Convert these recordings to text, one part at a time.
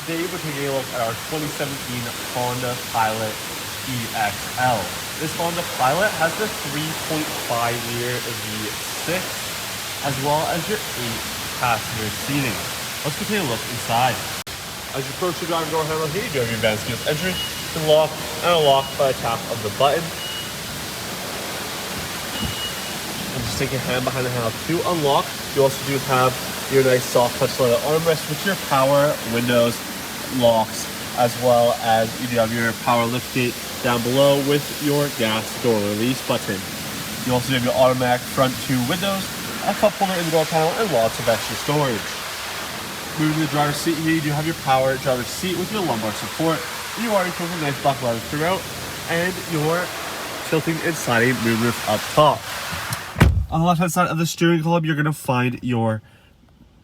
Today we're taking a look at our 2017 Honda Pilot EX-L. This Honda Pilot has the 3.5-liter V6 as well as your 8-passenger seating. Let's go take a look inside. As you approach the driver door handle here, you do have your advanced keyless entry, can lock and unlock by a tap of the button. And just take your hand behind the handle to unlock. You also do have your nice soft touch leather armrest with your power windows locks, as well as you do have your power liftgate down below with your gas door release button. You also have your automatic front 2 windows, a cup holder in the door panel, and lots of extra storage. Moving to the driver's seat here, you do have your power driver's seat with your lumbar support. You are equipped with nice black leather throughout, and your tilting and sliding moonroof up top. On the left hand side of the steering column, you're going to find your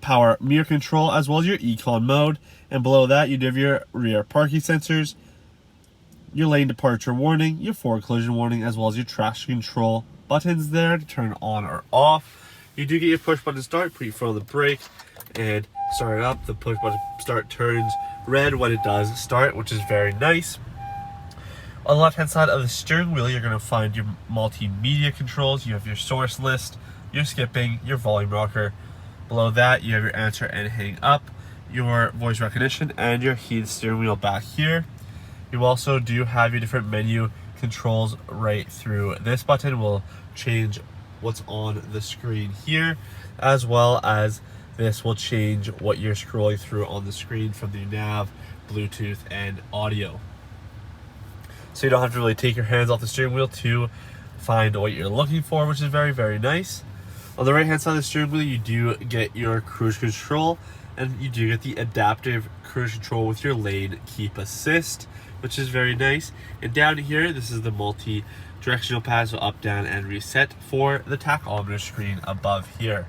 power mirror control as well as your econ mode, and below that you do have your rear parking sensors, your lane departure warning, your forward collision warning, as well as your traction control buttons there to turn on or off. You do get your push button start, put your foot on the brake and start it up. The push button start turns red when it does start, which is very nice. On the left hand side of the steering wheel, you're going to find your multimedia controls. You have your source list, your skipping, your volume rocker. Below that, you have your answer and hang up, your voice recognition, and your heated steering wheel back here. You also do have your different menu controls right through this button. Will change what's on the screen here, as well as this will change what you're scrolling through on the screen from the nav, Bluetooth, and audio. So you don't have to really take your hands off the steering wheel to find what you're looking for, which is very, very nice. On the right hand side of the steering wheel, you do get your cruise control, and you do get the adaptive cruise control with your lane keep assist, which is very nice. And down here, this is the multi-directional pad, so up, down, and reset for the tachometer screen above here.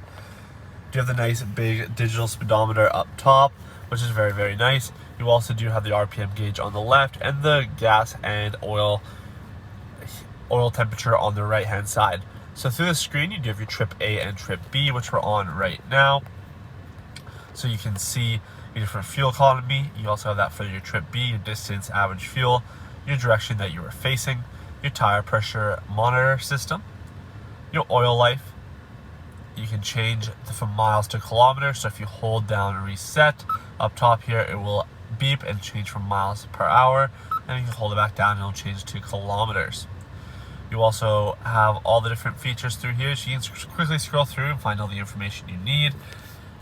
You have the nice big digital speedometer up top, which is very, very nice. You also do have the RPM gauge on the left and the gas and oil temperature on the right hand side. So through the screen, you do have your trip A and trip B, which we're on right now. So you can see your different fuel economy. You also have that for your trip B, your distance, average fuel, your direction that you were facing, your tire pressure monitor system, your oil life. You can change from miles to kilometers. So if you hold down reset up top here, it will beep and change from miles per hour. And you can hold it back down and it'll change to kilometers. You also have all the different features through here, so you can quickly scroll through and find all the information you need.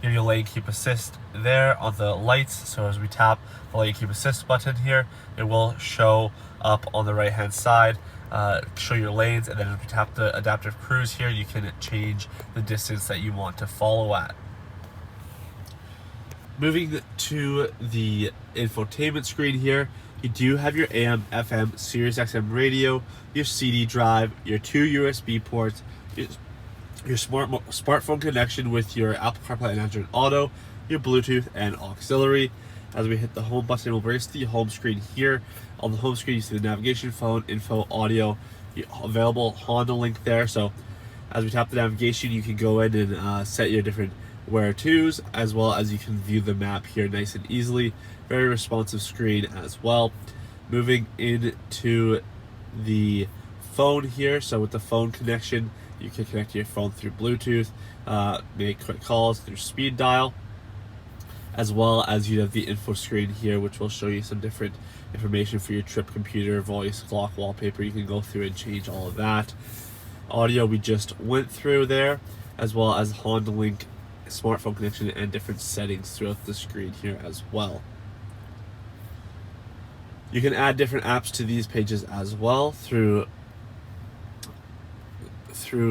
You have your lane keep assist there on the lights, so as we tap the lane keep assist button here, it will show up on the right hand side, show your lanes, and then if you tap the adaptive cruise here, you can change the distance that you want to follow at. Moving to the infotainment screen here, you do have your AM, FM, Sirius XM radio, your CD drive, your 2 USB ports, your smartphone connection with your Apple CarPlay and Android Auto, your Bluetooth and auxiliary. As we hit the home button, we'll bring us to the home screen here. On the home screen, you see the navigation, phone, info, audio, available Honda link there. So as we tap the navigation, you can go in and set your different where to's, as well as you can view the map here nice and easily. Very responsive screen as well. Moving into the phone here, so with the phone connection, you can connect to your phone through Bluetooth, make quick calls through speed dial, as well as you have the info screen here, which will show you some different information for your trip computer, voice, clock, wallpaper. You can go through and change all of that. Audio we just went through there, as well as Honda Link smartphone connection and different settings throughout the screen here as well. You can add different apps to these pages as well through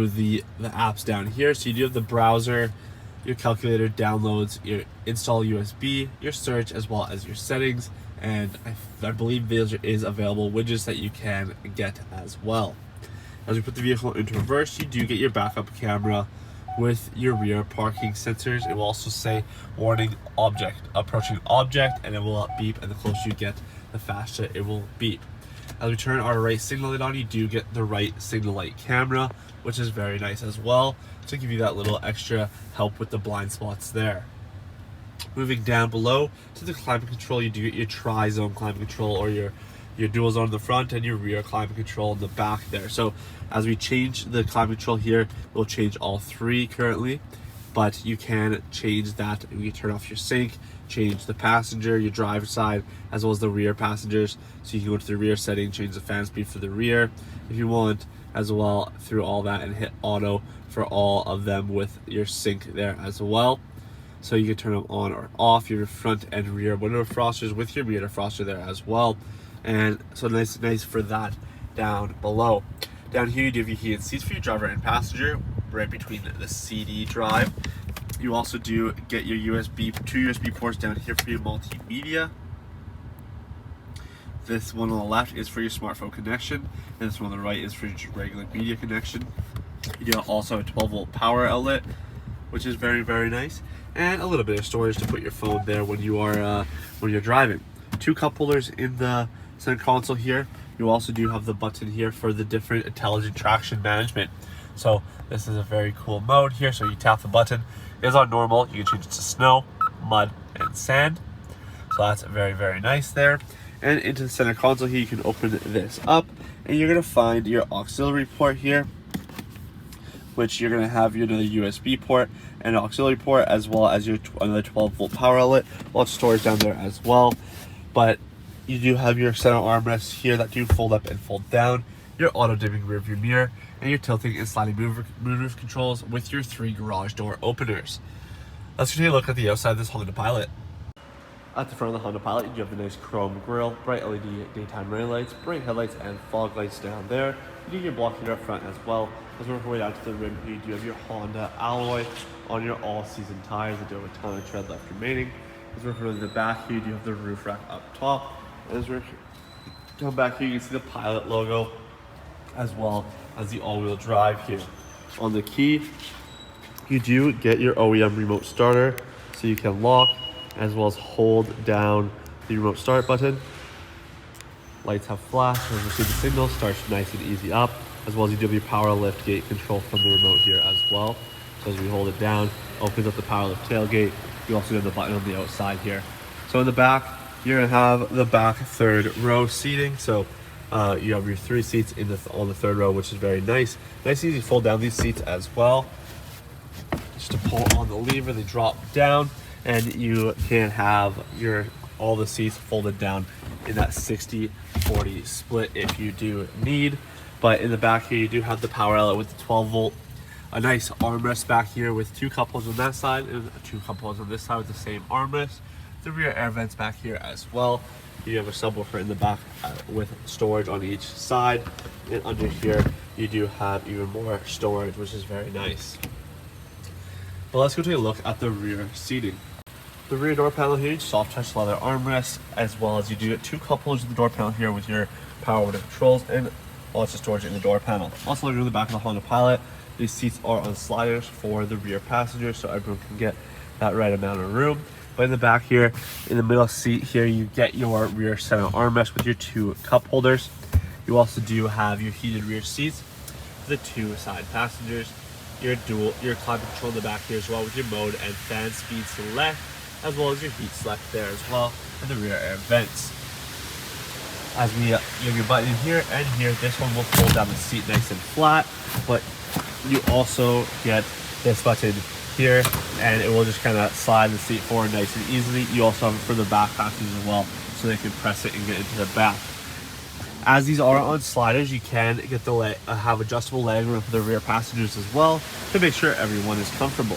the apps down here. So you do have the browser, your calculator, downloads, your install USB, your search, as well as your settings, and I believe there is available widgets that you can get as well. As we put the vehicle into reverse, you do get your backup camera with your rear parking sensors. It will also say warning object, approaching object, and it will beep, and the closer you get, the faster it will beep. As we turn our right signal light on, you do get the right signal light camera, which is very nice as well, to give you that little extra help with the blind spots there. Moving down below to the climate control, you do get your tri-zone climate control, or your dual zone in the front and your rear climate control in the back there. So as we change the climate control here, we'll change all three currently, but you can change that. You can turn off your sync, change the passenger, your driver side, as well as the rear passengers. So you can go to the rear setting, change the fan speed for the rear if you want, as well through all that, and hit auto for all of them with your sync there as well. So you can turn them on or off, your front and rear window defrosters with your rear defroster there as well. And so nice for that down below. Down here you do have your heated seats for your driver and passenger right between the CD drive. You also do get your two USB ports down here for your multimedia. This one on the left is for your smartphone connection, and this one on the right is for your regular media connection. You do also have a 12-volt power outlet, which is very nice, and a little bit of storage to put your phone there when you're driving. Two cup holders in the center console here. You also do have the button here for the different intelligent traction management. So this is a very cool mode here. So you tap the button, it is on normal. You can change it to snow, mud, and sand. So that's very nice there. And into the center console here, you can open this up, and you're gonna find your auxiliary port here, which you're gonna have your another USB port and auxiliary port, as well as your another 12-volt power outlet. Lots of storage down there as well. But you do have your center armrests here that do fold up and fold down, your auto dimming rear view mirror, and your tilting and sliding moonroof controls with your 3 garage door openers. Let's take a look at the outside of this Honda Pilot. At the front of the Honda Pilot, you do have the nice chrome grille, bright LED daytime running lights, bright headlights, and fog lights down there. You do your block heater up front as well. As we work our way down to the rim, you do have your Honda alloy on your all-season tires that do have a ton of tread left remaining. As we work our way to the back here, you do have the roof rack up top. As we come back here, you can see the Pilot logo, as well as the all-wheel drive here. On the key, you do get your OEM remote starter, so you can lock as well as hold down the remote start button. Lights have flash, as you see the signal starts nice and easy up, as well as you do have your power lift gate control from the remote here as well. So as we hold it down, opens up the power lift tailgate. You also have the button on the outside here. So in the back, you're gonna have the back third row seating. So you have your 3 seats on the third row, which is very nice. Nice and easy to fold down these seats as well. Just to pull on the lever, they drop down, and you can have all the seats folded down in that 60-40 split if you do need. But in the back here, you do have the power outlet with the 12-volt. A nice armrest back here with 2 cup holders on that side and 2 cup holders on this side with the same armrest. The rear air vents back here as well. You have a subwoofer in the back with storage on each side. And under here, you do have even more storage, which is very nice. But let's go take a look at the rear seating. The rear door panel here, soft touch leather armrest, as well as you do get 2 cup holders in the door panel here with your power window controls and lots of storage in the door panel. Also looking at the back of the Honda Pilot, these seats are on sliders for the rear passengers, so everyone can get that right amount of room. But in the back here, in the middle seat here, you get your rear center armrest with your 2 cup holders. You also do have your heated rear seats for the 2 side passengers. Your climate control in the back here as well with your mode and fan speed select, as well as your heat select there as well, and the rear air vents. As you have your button in here and here, this one will fold down the seat nice and flat, but you also get this button here, and it will just kind of slide the seat forward nice and easily. You also have it for the back passengers as well, so they can press it and get into the back. As these are on sliders, you can get have adjustable legroom for the rear passengers as well to make sure everyone is comfortable.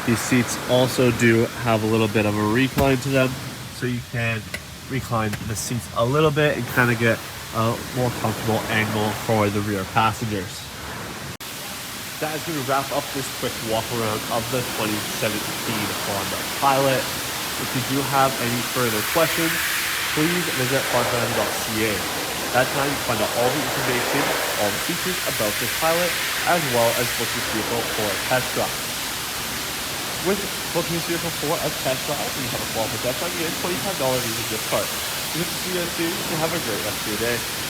These seats also do have a little bit of a recline to them, so you can recline the seats a little bit and kind of get a more comfortable angle for the rear passengers. That is going to wrap up this quick walk around of the 2017 Honda Pilot. If you do have any further questions, please visit honda.ca. That time you can find out all the information, all the features about this Pilot, as well as book this vehicle for a test drive. With booking this vehicle for a test drive, you have a qualified test drive, you get a $25 Visa gift card. We hope to see you guys soon, and have a great rest of your day.